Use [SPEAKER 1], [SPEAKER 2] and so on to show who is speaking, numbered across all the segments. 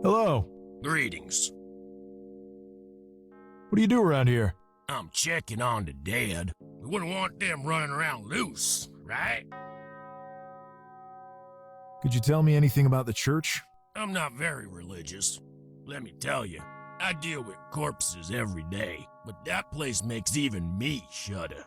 [SPEAKER 1] Hello.
[SPEAKER 2] Greetings.
[SPEAKER 1] What do you do around here?
[SPEAKER 2] I'm checking on the dead. We wouldn't want them running around loose, right?
[SPEAKER 1] Could you tell me anything about the church?
[SPEAKER 2] I'm not very religious. Let me tell you, I deal with corpses every day, but that place makes even me shudder.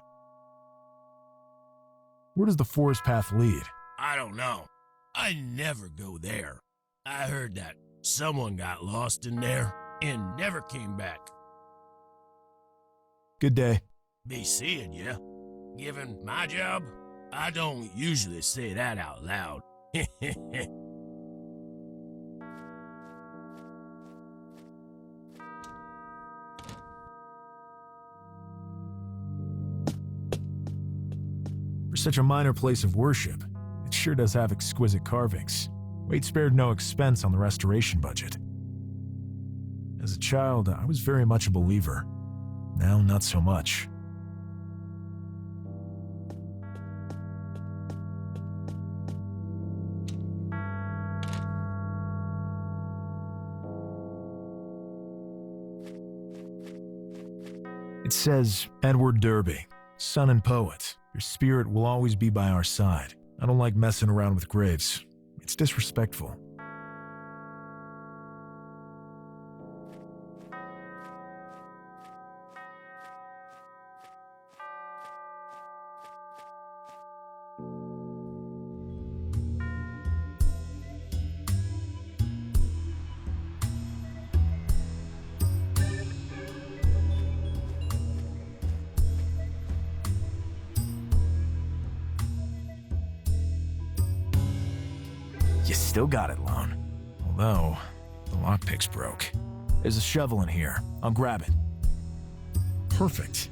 [SPEAKER 1] Where does the forest path lead?
[SPEAKER 2] I don't know. I never go there. I heard that someone got lost in there and never came back.
[SPEAKER 1] Good day.
[SPEAKER 2] Be seeing ya. Given my job, I don't usually say that out loud.
[SPEAKER 1] For such a minor place of worship, it sure does have exquisite carvings. Wade spared no expense on the restoration budget. As a child, I was very much a believer. Now, not so much. It says, Edward Derby, son and poet, your spirit will always be by our side. I don't like messing around with graves. It's disrespectful. You still got it, Lone. Although, the lockpick's broke. There's a shovel in here. I'll grab it. Perfect.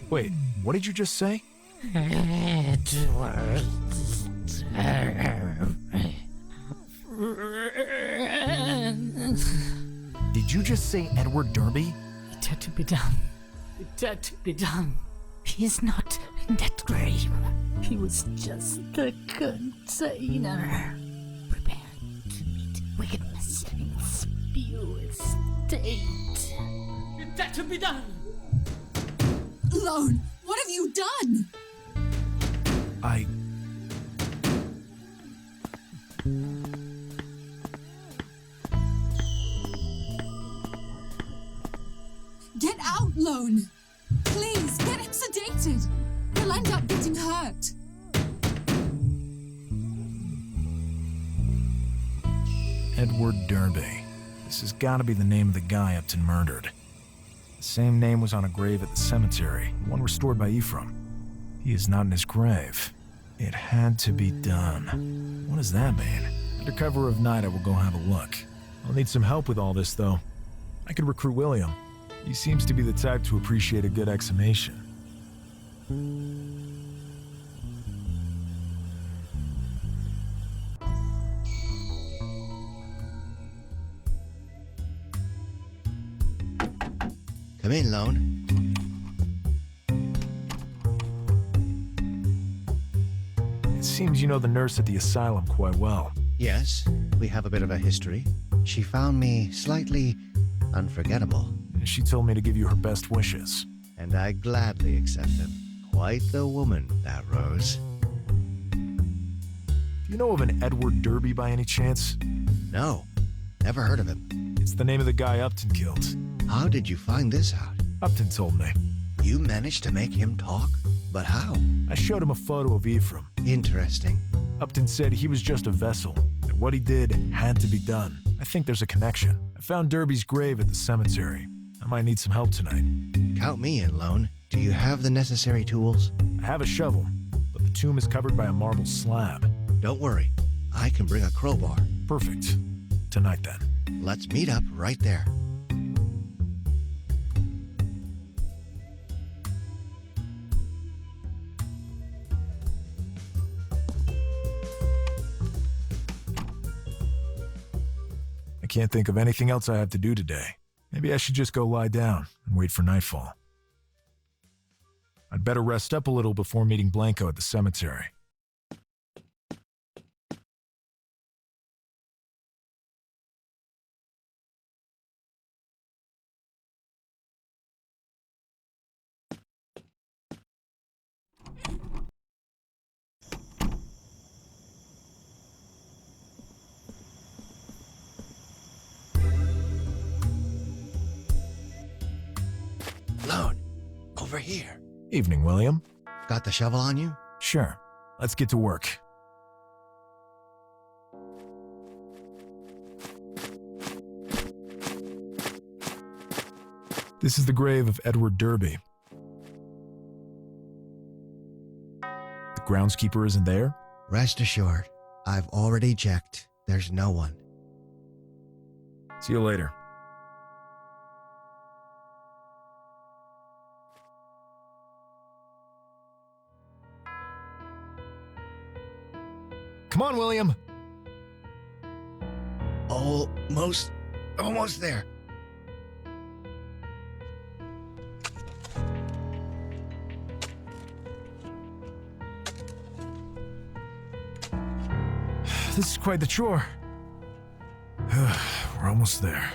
[SPEAKER 1] Wait, what did you just say? Did you just say Edward Derby?
[SPEAKER 3] It had to be done. It had to be done. He's not in that grave. He was just the container. Prepared to meet wickedness in its purest state. It had to be done.
[SPEAKER 4] Lone, what have you done? Get out, Lone. Please, get him sedated. He'll end up getting hurt.
[SPEAKER 1] Edward Derby. This has got to be the name of the guy Upton murdered. The same name was on a grave at the cemetery, the one restored by Ephraim. He is not in his grave. It had to be done. What does that mean? Under cover of night, I will go have a look. I'll need some help with all this, though. I could recruit William. He seems to be the type to appreciate a good exhumation.
[SPEAKER 5] Come in, Lone.
[SPEAKER 1] It seems you know the nurse at the asylum quite well.
[SPEAKER 5] Yes, we have a bit of a history. She found me slightly unforgettable.
[SPEAKER 1] She told me to give you her best wishes.
[SPEAKER 5] And I gladly accept them. Quite the woman, that Rose.
[SPEAKER 1] Do you know of an Edward Derby by any chance?
[SPEAKER 5] No, never heard of him.
[SPEAKER 1] It's the name of the guy Upton killed.
[SPEAKER 5] How did you find this out?
[SPEAKER 1] Upton told me.
[SPEAKER 5] You managed to make him talk? But how?
[SPEAKER 1] I showed him a photo of Ephraim.
[SPEAKER 5] Interesting.
[SPEAKER 1] Upton said he was just a vessel, and what he did had to be done. I think there's a connection. I found Derby's grave at the cemetery. I'm might need some help tonight.
[SPEAKER 5] Count me in, Lone. Do you have the necessary tools?
[SPEAKER 1] I have a shovel, but the tomb is covered by a marble slab.
[SPEAKER 5] Don't worry. I can bring a crowbar.
[SPEAKER 1] Perfect. Tonight then.
[SPEAKER 5] Let's meet up right there.
[SPEAKER 1] I can't think of anything else I have to do today. Maybe I should just go lie down and wait for nightfall. I'd better rest up a little before meeting Blanco at the cemetery.
[SPEAKER 5] Lone, over here.
[SPEAKER 1] Evening, William.
[SPEAKER 5] Got the shovel on you?
[SPEAKER 1] Sure. Let's get to work. This is the grave of Edward Derby. The groundskeeper isn't there?
[SPEAKER 5] Rest assured, I've already checked. There's no one.
[SPEAKER 1] See you later. Come on, William.
[SPEAKER 5] Almost there.
[SPEAKER 1] This is quite the chore. We're almost there.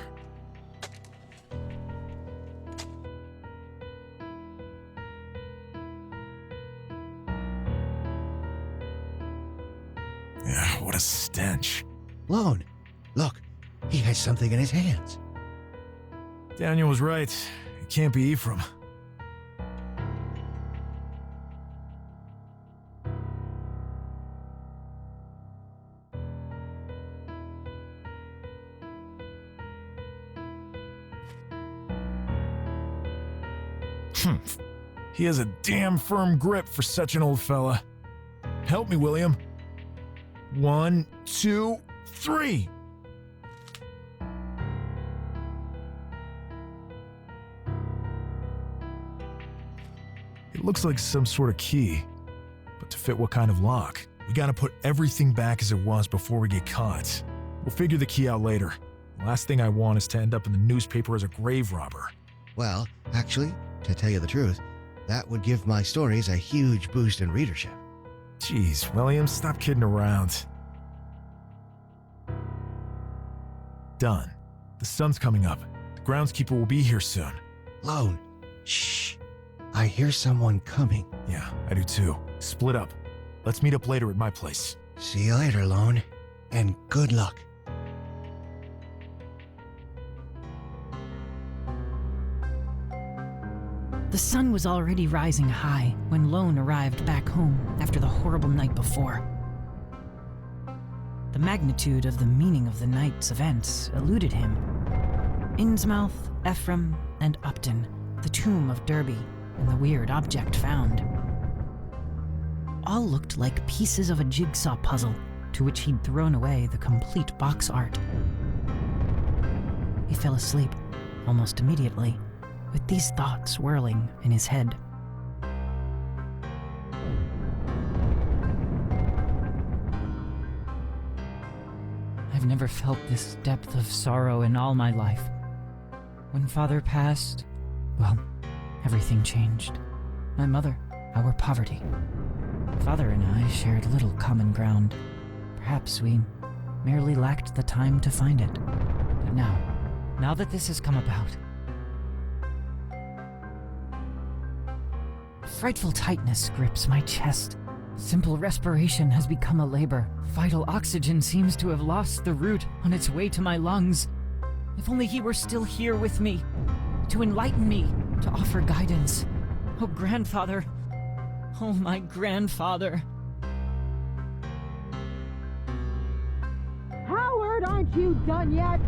[SPEAKER 1] Yeah, what a stench.
[SPEAKER 5] Lone, look, he has something in his hands.
[SPEAKER 1] Daniel was right. It can't be Ephraim. He has a damn firm grip for such an old fella. Help me, William. 1, 2, 3. It looks like some sort of key, but to fit what kind of lock? We gotta put everything back as it was before we get caught. We'll figure the key out later. The last thing I want is to end up in the newspaper as a grave robber.
[SPEAKER 5] Well, actually, to tell you the truth, that would give my stories a huge boost in readership.
[SPEAKER 1] Jeez, William, stop kidding around. Done. The sun's coming up. The groundskeeper will be here soon.
[SPEAKER 5] Lone, shh. I hear someone coming.
[SPEAKER 1] Yeah, I do too. Split up. Let's meet up later at my place.
[SPEAKER 5] See you later, Lone, and good luck.
[SPEAKER 3] The sun was already rising high when Lone arrived back home after the horrible night before. The magnitude of the meaning of the night's events eluded him. Innsmouth, Ephraim, and Upton, the tomb of Derby, and the weird object found. All looked like pieces of a jigsaw puzzle to which he'd thrown away the complete box art. He fell asleep almost immediately, with these thoughts whirling in his head. I've never felt this depth of sorrow in all my life. When Father passed, well, everything changed. My mother, our poverty. Father and I shared little common ground. Perhaps we merely lacked the time to find it. But now that this has come about, a frightful tightness grips my chest. Simple respiration has become a labor. Vital oxygen seems to have lost the route on its way to my lungs. If only he were still here with me, to enlighten me, to offer guidance. Oh, grandfather. Oh, my grandfather.
[SPEAKER 6] Howard, aren't you done yet?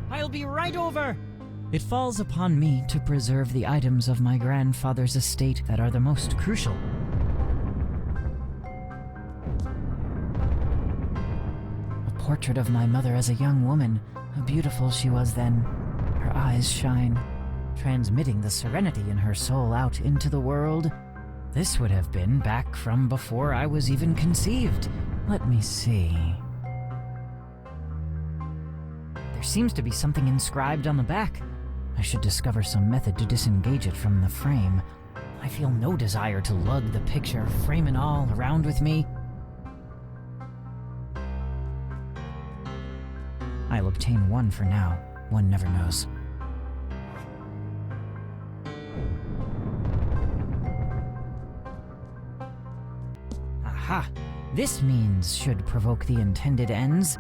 [SPEAKER 3] I'll be right over. It falls upon me to preserve the items of my grandfather's estate that are the most crucial. A portrait of my mother as a young woman. How beautiful she was then. Her eyes shine, transmitting the serenity in her soul out into the world. This would have been back from before I was even conceived. Let me see. There seems to be something inscribed on the back. I should discover some method to disengage it from the frame. I feel no desire to lug the picture, frame and all, around with me. I'll obtain one for now. One never knows. Aha! This means should provoke the intended ends.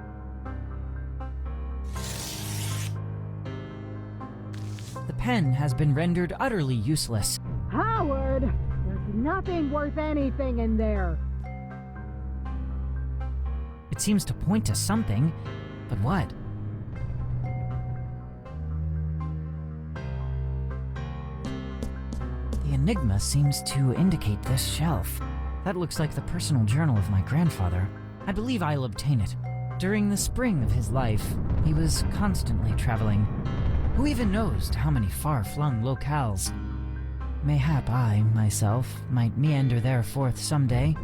[SPEAKER 3] The pen has been rendered utterly useless.
[SPEAKER 6] Howard! There's nothing worth anything in there.
[SPEAKER 3] It seems to point to something, but what? The enigma seems to indicate this shelf. That looks like the personal journal of my grandfather. I believe I'll obtain it. During the spring of his life, he was constantly traveling. Who even knows to how many far-flung locales? Mayhap I, myself, might meander there forth someday.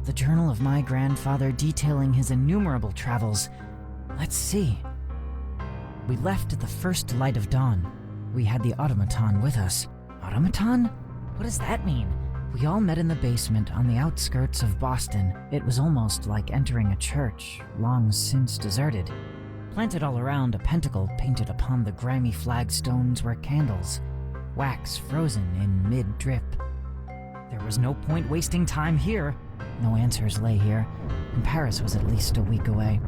[SPEAKER 3] The journal of my grandfather detailing his innumerable travels. Let's see. We left at the first light of dawn. We had the automaton with us. Automaton? What does that mean? We all met in the basement on the outskirts of Boston. It was almost like entering a church, long since deserted. Planted all around, a pentacle painted upon the grimy flagstones were candles, wax frozen in mid-drip. There was no point wasting time here. No answers lay here, and Paris was at least a week away.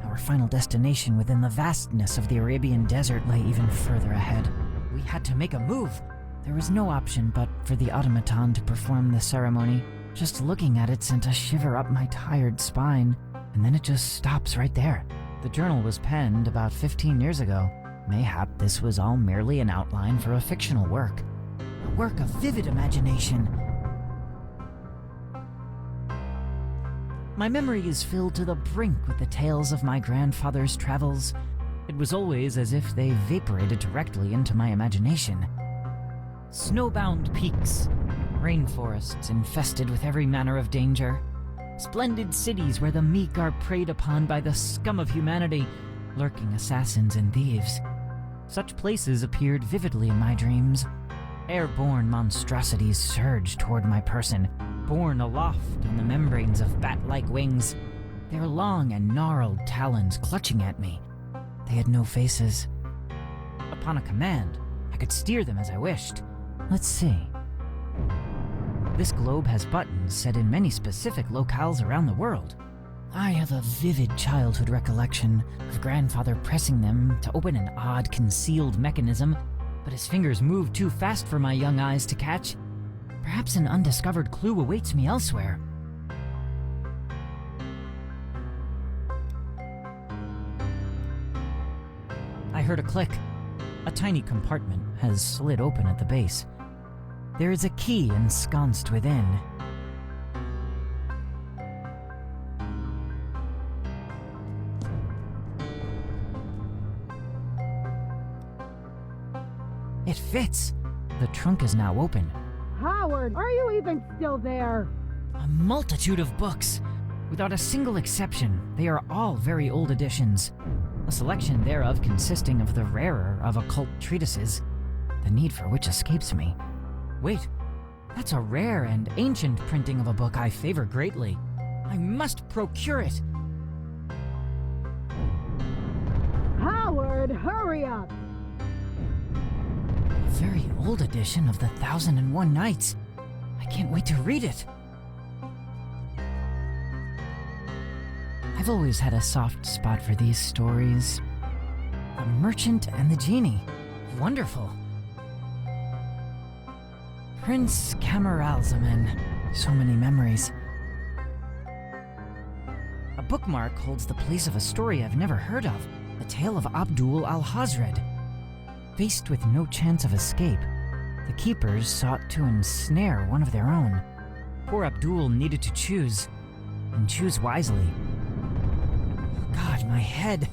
[SPEAKER 3] Our final destination within the vastness of the Arabian desert lay even further ahead. We had to make a move. There was no option but for the automaton to perform the ceremony. Just looking at it sent a shiver up my tired spine, and then it just stops right there. The journal was penned about 15 years ago. Mayhap this was all merely an outline for a fictional work. A work of vivid imagination. My memory is filled to the brink with the tales of my grandfather's travels. It was always as if they vaporated directly into my imagination. Snowbound peaks, rainforests infested with every manner of danger, splendid cities where the meek are preyed upon by the scum of humanity, lurking assassins and thieves. Such places appeared vividly in my dreams. Airborne monstrosities surged toward my person, borne aloft on the membranes of bat-like wings, their long and gnarled talons clutching at me. They had no faces. Upon a command, I could steer them as I wished. Let's see. This globe has buttons set in many specific locales around the world. I have a vivid childhood recollection of grandfather pressing them to open an odd concealed mechanism, but his fingers moved too fast for my young eyes to catch. Perhaps an undiscovered clue awaits me elsewhere. I heard a click. A tiny compartment has slid open at the base. There is a key ensconced within. It fits. The trunk is now open.
[SPEAKER 6] Howard, are you even still there?
[SPEAKER 3] A multitude of books. Without a single exception, they are all very old editions. A selection thereof consisting of the rarer of occult treatises, the need for which escapes me. Wait, that's a rare and ancient printing of a book I favor greatly. I must procure it.
[SPEAKER 6] Howard, hurry up!
[SPEAKER 3] A very old edition of the 1001 Nights. I can't wait to read it. I've always had a soft spot for these stories. The Merchant and the Genie. Wonderful. Prince Camaralzaman. So many memories. A bookmark holds the place of a story I've never heard of.
[SPEAKER 7] The tale of Abdul al-Hazred. Faced with no chance of escape, the keepers sought to ensnare one of their own. Poor Abdul needed to choose, and choose wisely. God, my head.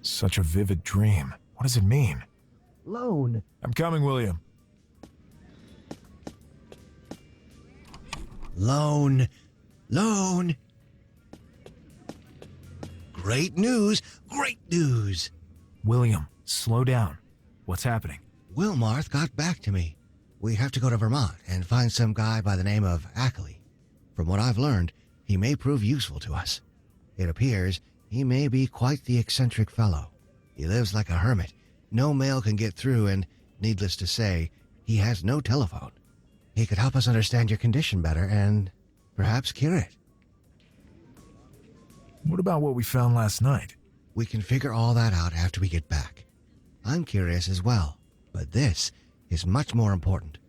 [SPEAKER 1] Such a vivid dream. What does it mean?
[SPEAKER 5] Lone.
[SPEAKER 1] I'm coming, William.
[SPEAKER 5] Lone. Lone. Great news. Great news.
[SPEAKER 1] William, slow down. What's happening?
[SPEAKER 5] Wilmarth got back to me. We have to go to Vermont and find some guy by the name of Ackley. From what I've learned, he may prove useful to us. It appears he may be quite the eccentric fellow. He lives like a hermit. No mail can get through, and needless to say, he has no telephone. He could help us understand your condition better and perhaps cure it.
[SPEAKER 1] What about what we found last night?
[SPEAKER 5] We can figure all that out after we get back. I'm curious as well, but this is much more important.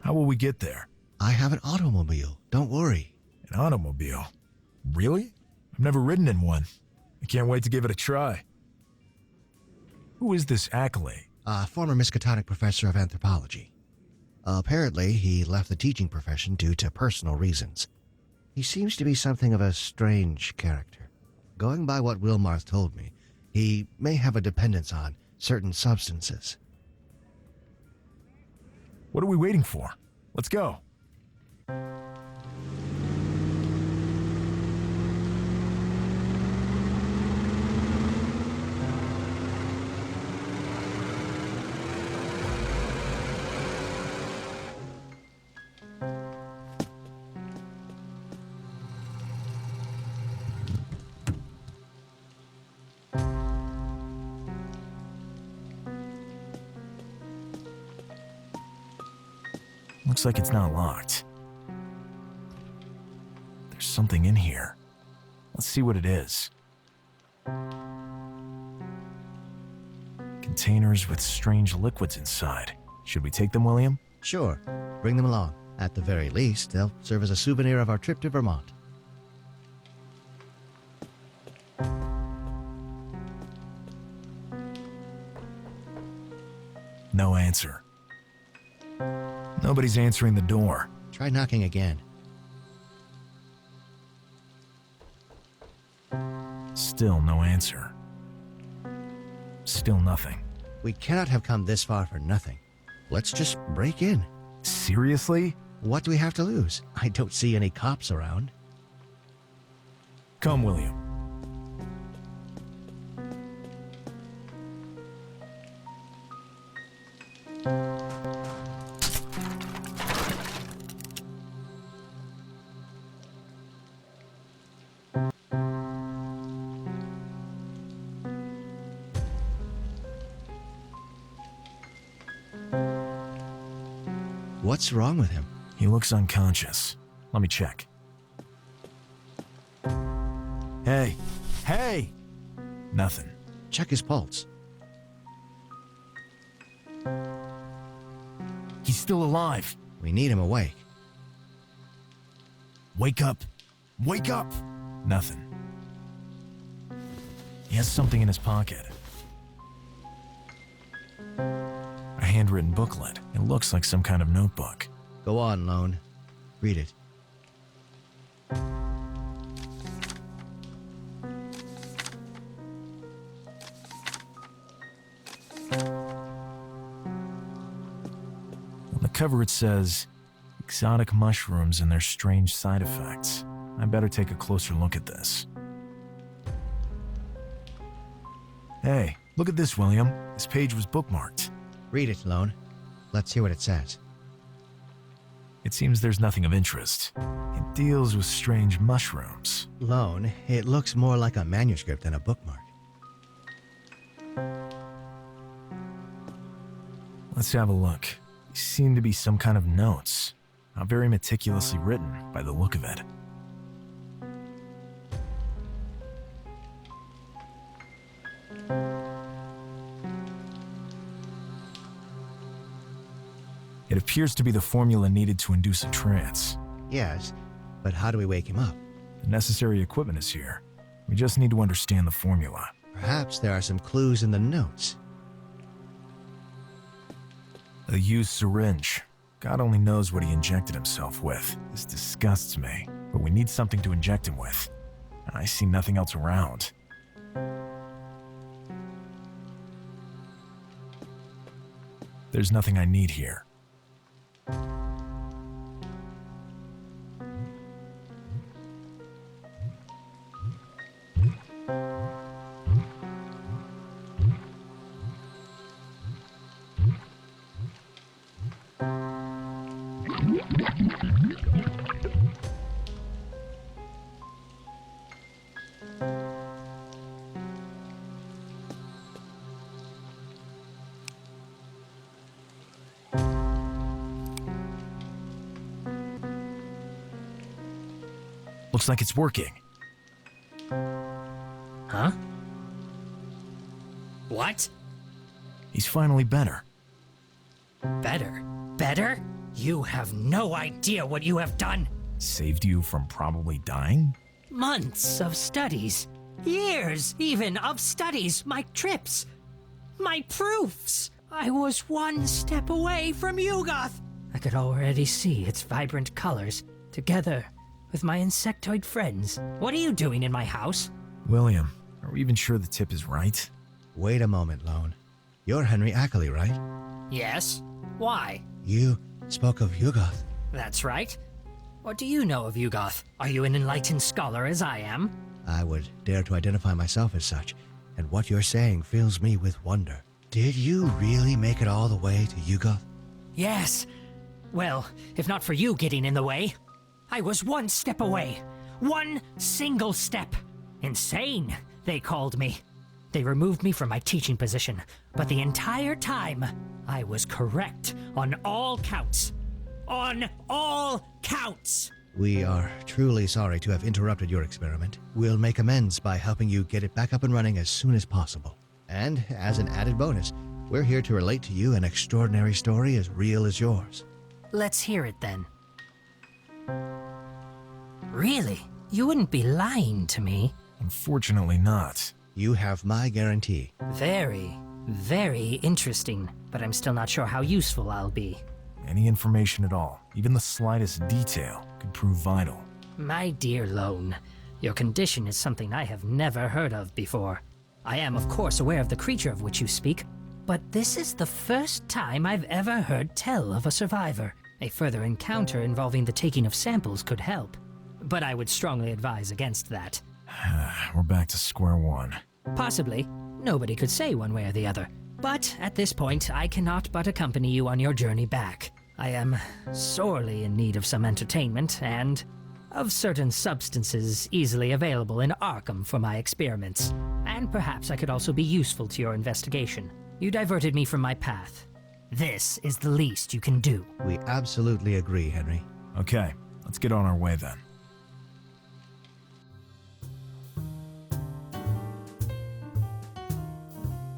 [SPEAKER 1] How will we get there?
[SPEAKER 5] I have an automobile. Don't worry.
[SPEAKER 1] An automobile? Really? I've never ridden in one. I can't wait to give it a try. Who is this Ackley?
[SPEAKER 5] A former Miskatonic professor of anthropology. Apparently, he left the teaching profession due to personal reasons. He seems to be something of a strange character. Going by what Wilmarth told me, he may have a dependence on certain substances.
[SPEAKER 1] What are we waiting for? Let's go. Looks like it's not locked. There's something in here. Let's see what it is. Containers with strange liquids inside. Should we take them, William?
[SPEAKER 5] Sure. Bring them along. At the very least, they'll serve as a souvenir of our trip to Vermont.
[SPEAKER 1] No answer. Nobody's answering the door.
[SPEAKER 5] Try knocking again.
[SPEAKER 1] Still no answer. Still nothing.
[SPEAKER 5] We cannot have come this far for nothing. Let's just break in.
[SPEAKER 1] Seriously?
[SPEAKER 5] What do we have to lose? I don't see any cops around.
[SPEAKER 1] Come, William.
[SPEAKER 5] What's wrong with him?
[SPEAKER 1] He looks unconscious. Let me check. Hey! Hey! Nothing.
[SPEAKER 5] Check his pulse.
[SPEAKER 1] He's still alive.
[SPEAKER 5] We need him awake.
[SPEAKER 1] Wake up! Wake up! Nothing. He has something in his pocket. A handwritten booklet. It looks like some kind of notebook.
[SPEAKER 5] Go on, Lone. Read it.
[SPEAKER 1] On the cover it says, exotic mushrooms and their strange side effects. I better take a closer look at this. Hey, look at this, William. This page was bookmarked.
[SPEAKER 5] Read it, Lone. Let's hear what it says.
[SPEAKER 1] It seems there's nothing of interest. It deals with strange mushrooms.
[SPEAKER 5] Lone, it looks more like a manuscript than a bookmark.
[SPEAKER 1] Let's have a look. These seem to be some kind of notes. Not very meticulously written by the look of it. It appears to be the formula needed to induce a trance.
[SPEAKER 5] Yes, but how do we wake him up?
[SPEAKER 1] The necessary equipment is here. We just need to understand the formula.
[SPEAKER 5] Perhaps there are some clues in the notes.
[SPEAKER 1] A used syringe. God only knows what he injected himself with. This disgusts me, but we need something to inject him with. I see nothing else around. There's nothing I need here. Looks like it's working.
[SPEAKER 7] Huh? What?
[SPEAKER 1] He's finally better.
[SPEAKER 7] Better? Better? You have no idea what you have done.
[SPEAKER 1] Saved you from probably dying?
[SPEAKER 7] Months of studies. Years, even, of studies. My trips. My proofs. I was one step away from Yugoth. I could already see its vibrant colors, together with my insectoid friends. What are you doing in my house?
[SPEAKER 1] William, are we even sure the tip is right?
[SPEAKER 5] Wait a moment, Lone. You're Henry Ackley, right?
[SPEAKER 7] Yes. Why?
[SPEAKER 5] You spoke of Yugoth.
[SPEAKER 7] That's right. What do you know of Yugoth? Are you an enlightened scholar as I am?
[SPEAKER 5] I would dare to identify myself as such, and what you're saying fills me with wonder. Did you really make it all the way to Yugoth?
[SPEAKER 7] Yes. Well, if not for you getting in the way, I was one step away. One single step. Insane, they called me. They removed me from my teaching position, but the entire time, I was correct on all counts. On all counts!
[SPEAKER 5] We are truly sorry to have interrupted your experiment. We'll make amends by helping you get it back up and running as soon as possible. And as an added bonus, we're here to relate to you an extraordinary story as real as yours.
[SPEAKER 7] Let's hear it then. Really? You wouldn't be lying to me?
[SPEAKER 1] Unfortunately not.
[SPEAKER 5] You have my guarantee.
[SPEAKER 7] Very, very interesting, but I'm still not sure how useful I'll be.
[SPEAKER 1] Any information at all, even the slightest detail, could prove vital.
[SPEAKER 7] My dear Lone, your condition is something I have never heard of before. I am, of course, aware of the creature of which you speak, but this is the first time I've ever heard tell of a survivor. A further encounter involving the taking of samples could help, but I would strongly advise against that.
[SPEAKER 1] We're back to square one.
[SPEAKER 7] Possibly. Nobody could say one way or the other. But at this point, I cannot but accompany you on your journey back. I am sorely in need of some entertainment and of certain substances easily available in Arkham for my experiments. And perhaps I could also be useful to your investigation. You diverted me from my path. This is the least you can do.
[SPEAKER 5] We absolutely agree, Henry.
[SPEAKER 1] Okay, let's get on our way then.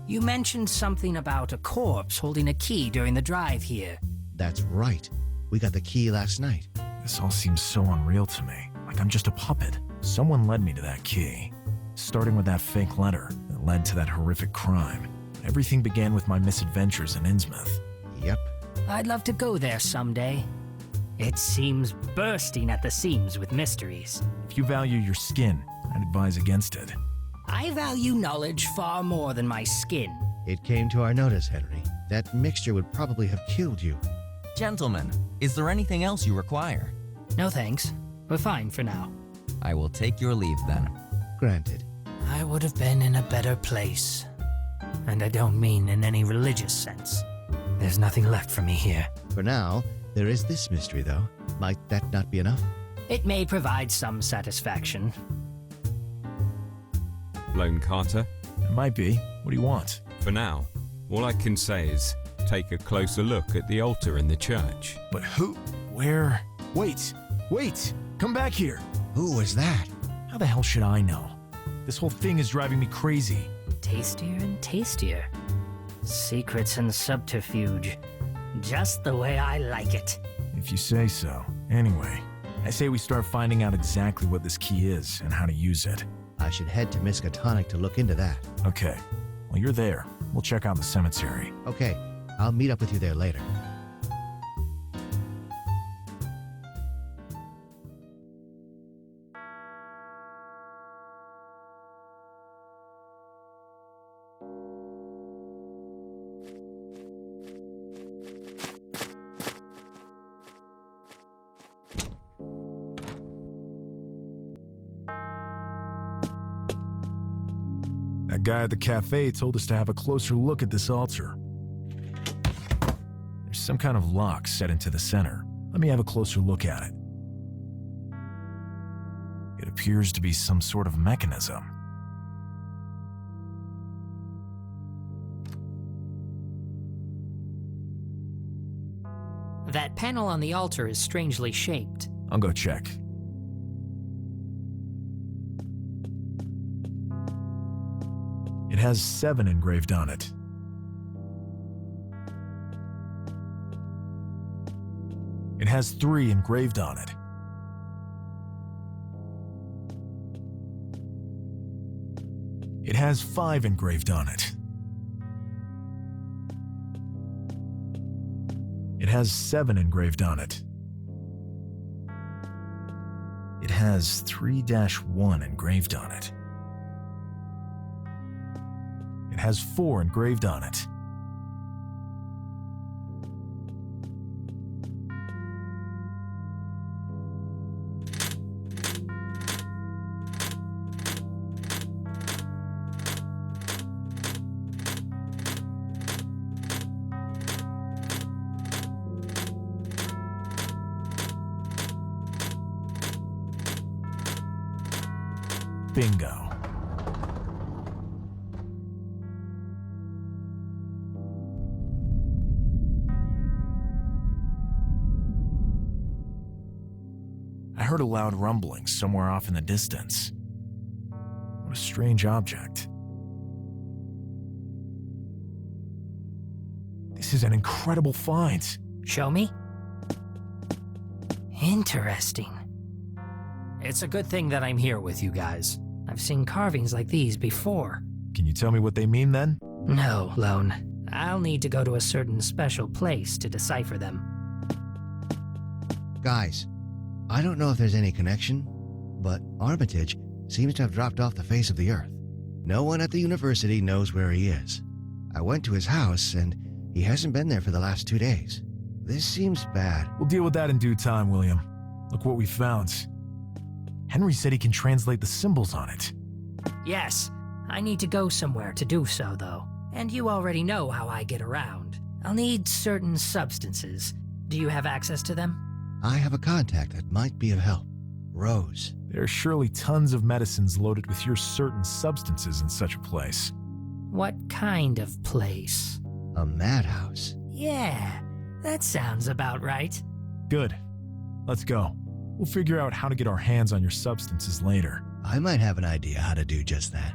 [SPEAKER 7] You mentioned something about a corpse holding a key during the drive here.
[SPEAKER 5] That's right. We got the key last night.
[SPEAKER 1] This all seems so unreal to me, like I'm just a puppet. Someone led me to that key. Starting with that fake letter that led to that horrific crime. Everything began with my misadventures in Innsmouth.
[SPEAKER 5] Yep.
[SPEAKER 7] I'd love to go there someday. It seems bursting at the seams with mysteries.
[SPEAKER 1] If you value your skin, I'd advise against it.
[SPEAKER 7] I value knowledge far more than my skin.
[SPEAKER 5] It came to our notice, Henry. That mixture would probably have killed you.
[SPEAKER 8] Gentlemen, is there anything else you require?
[SPEAKER 7] No thanks. We're fine for now.
[SPEAKER 8] I will take your leave then.
[SPEAKER 5] Granted.
[SPEAKER 7] I would have been in a better place. And I don't mean in any religious sense. There's nothing left for me here.
[SPEAKER 5] For now, there is this mystery, though. Might that not be enough?
[SPEAKER 7] It may provide some satisfaction.
[SPEAKER 9] Lone Carter?
[SPEAKER 1] It might be. What do you want?
[SPEAKER 9] For now, all I can say is take a closer look at the altar in the church.
[SPEAKER 1] But who? Where? Wait! Come back here!
[SPEAKER 5] Who was that?
[SPEAKER 1] How the hell should I know? This whole thing is driving me crazy.
[SPEAKER 3] tastier and tastier. Secrets and subterfuge. Just the way I like it.
[SPEAKER 1] If you say so. Anyway, I say we start finding out exactly what this key is and how to use it.
[SPEAKER 5] I should head to Miskatonic to look into that.
[SPEAKER 1] Okay. Well, you're there. We'll check out the cemetery.
[SPEAKER 5] Okay, I'll meet up with you there later.
[SPEAKER 1] That guy at the cafe told us to have a closer look at this altar. There's some kind of lock set into the center. Let me have a closer look at it. It appears to be some sort of mechanism.
[SPEAKER 3] That panel on the altar is strangely shaped.
[SPEAKER 1] I'll go check. It has 7 engraved on it. It has 3 engraved on it. It has 5 engraved on it. It has 7 engraved on it. It has 3-1 engraved on it. It has 4 engraved on it. Bingo. I heard a loud rumbling somewhere off in the distance. What a strange object. This is an incredible find.
[SPEAKER 3] Show me? Interesting. It's a good thing that I'm here with you guys. I've seen carvings like these before.
[SPEAKER 1] Can you tell me what they mean then?
[SPEAKER 3] No, Lone. I'll need to go to a certain special place to decipher them.
[SPEAKER 5] Guys, I don't know if there's any connection, but Armitage seems to have dropped off the face of the earth. No one at the university knows where he is. I went to his house, and he hasn't been there for the last 2 days. This seems bad.
[SPEAKER 1] We'll deal with that in due time, William. Look what we found. Henry said he can translate the symbols on it.
[SPEAKER 3] Yes, I need to go somewhere to do so, though. And you already know how I get around. I'll need certain substances. Do you have access to them?
[SPEAKER 5] I have a contact that might be of help. Rose.
[SPEAKER 1] There are surely tons of medicines loaded with your certain substances in such a place.
[SPEAKER 3] What kind of place?
[SPEAKER 5] A madhouse.
[SPEAKER 3] Yeah, that sounds about right.
[SPEAKER 1] Good. Let's go. We'll figure out how to get our hands on your substances later.
[SPEAKER 5] I might have an idea how to do just that.